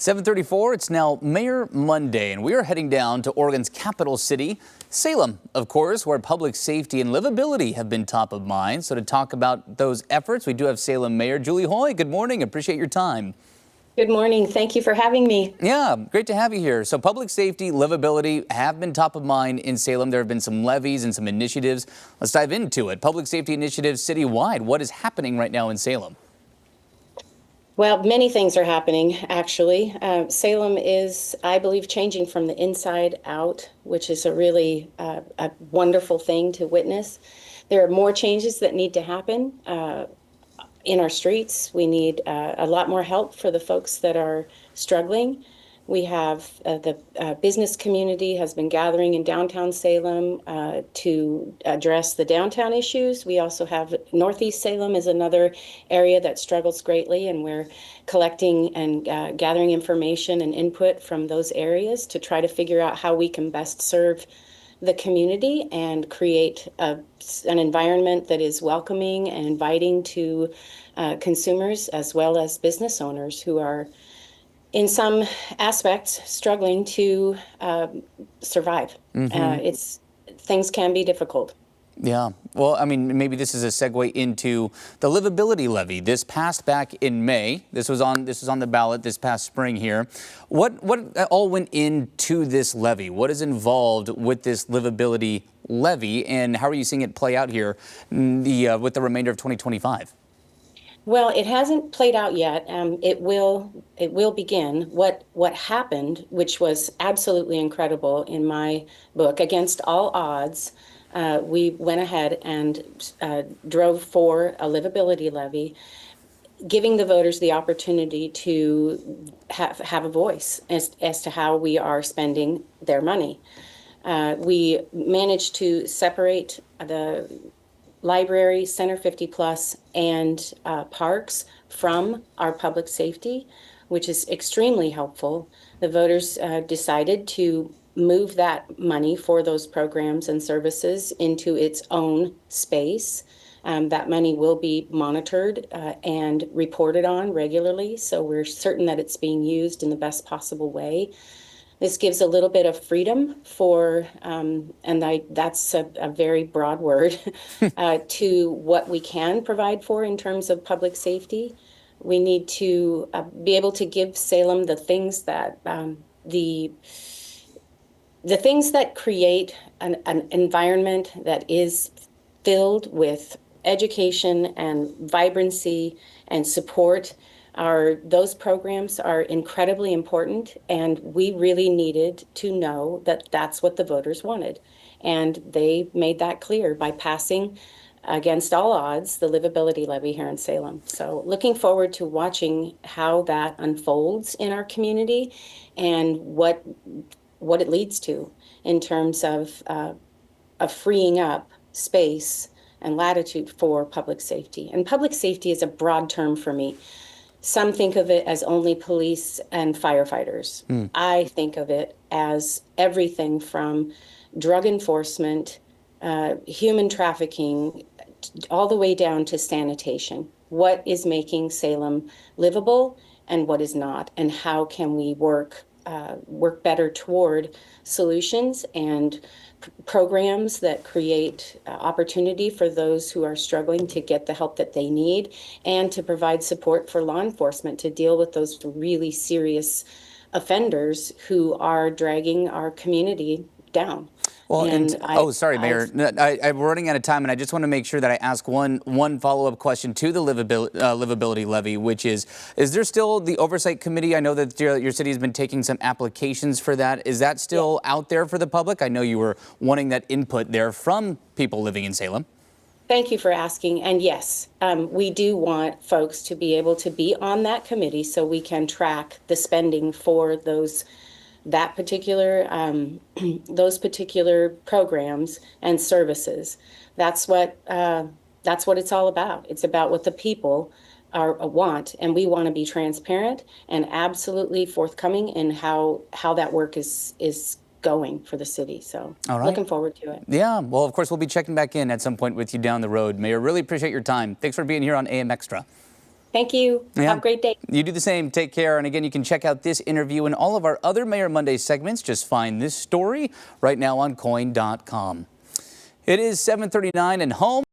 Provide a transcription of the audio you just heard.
7:34, it's now Mayor Monday, and we are heading down to Oregon's capital city, Salem, of course, where public safety and livability have been top of mind. So to talk about those efforts, we do have Salem Mayor Julie Hoy. Good morning. Appreciate your time. Good morning. Thank you for having me. Yeah, great to have you here. So public safety, livability have been top of mind in Salem. There have been some levies and some initiatives. Let's dive into it. Public safety initiatives citywide. What is happening right now in Salem? Well, many things are happening, actually. Salem is, I believe, changing from the inside out, which is a really a wonderful thing to witness. There are more changes that need to happen in our streets. We need a lot more help for the folks that are struggling. We have the business community has been gathering in downtown Salem to address the downtown issues. We also have Northeast Salem is another area that struggles greatly, and we're collecting and gathering information and input from those areas to try to figure out how we can best serve the community and create an environment that is welcoming and inviting to consumers as well as business owners who are in some aspects struggling to survive. Things can be difficult. Yeah, well, I mean, maybe this is a segue into the livability levy. This passed back in May. This was on the ballot this past spring here. What all went into this levy? What is involved with this livability levy, and how are you seeing it play out here with the remainder of 2025? Well, it hasn't played out yet. It will begin. What happened, which was absolutely incredible in my book, against all odds, we went ahead and drove for a livability levy, giving the voters the opportunity to have a voice as to how we are spending their money. We managed to separate the library, Center 50 Plus, and parks from our public safety, which is extremely helpful. The voters decided to move that money for those programs and services into its own space. That money will be monitored and reported on regularly, so we're certain that it's being used in the best possible way. This gives a little bit of freedom for, that's a very broad word, to what we can provide for in terms of public safety. We need to be able to give Salem the things that the things that create an environment that is filled with education and vibrancy and support. Those programs are incredibly important, and we really needed to know that that's what the voters wanted. And they made that clear by passing, against all odds, the livability levy here in Salem. So looking forward to watching how that unfolds in our community and what it leads to in terms of freeing up space and latitude for public safety. And public safety is a broad term for me. Some think of it as only police and firefighters. I think of it as everything from drug enforcement, human trafficking, all the way down to sanitation. What is making Salem livable and what is not, and how can we work better toward solutions and programs that create opportunity for those who are struggling to get the help that they need, and to provide support for law enforcement to deal with those really serious offenders who are dragging our community down. Well, sorry, Mayor. I'm running out of time, and I just want to make sure that I ask one follow-up question to the livability levy, which is there still the Oversight Committee? I know that your city has been taking some applications for that. Is that still out there for the public? I know you were wanting that input there from people living in Salem. Thank you for asking. And yes, we do want folks to be able to be on that committee so we can track the spending for those particular programs and services. That's what it's all about. It's about what the people want, and we want to be transparent and absolutely forthcoming in how that work is going for the city. So looking forward to it. Yeah, well, of course, we'll be checking back in at some point with you down the road. Mayor, really appreciate your time. Thanks for being here on AM Extra. Thank you. Yeah. Have a great day. You do the same. Take care. And again, you can check out this interview and all of our other Mayor Monday segments. Just find this story right now on coin.com. It is 7:39 and home.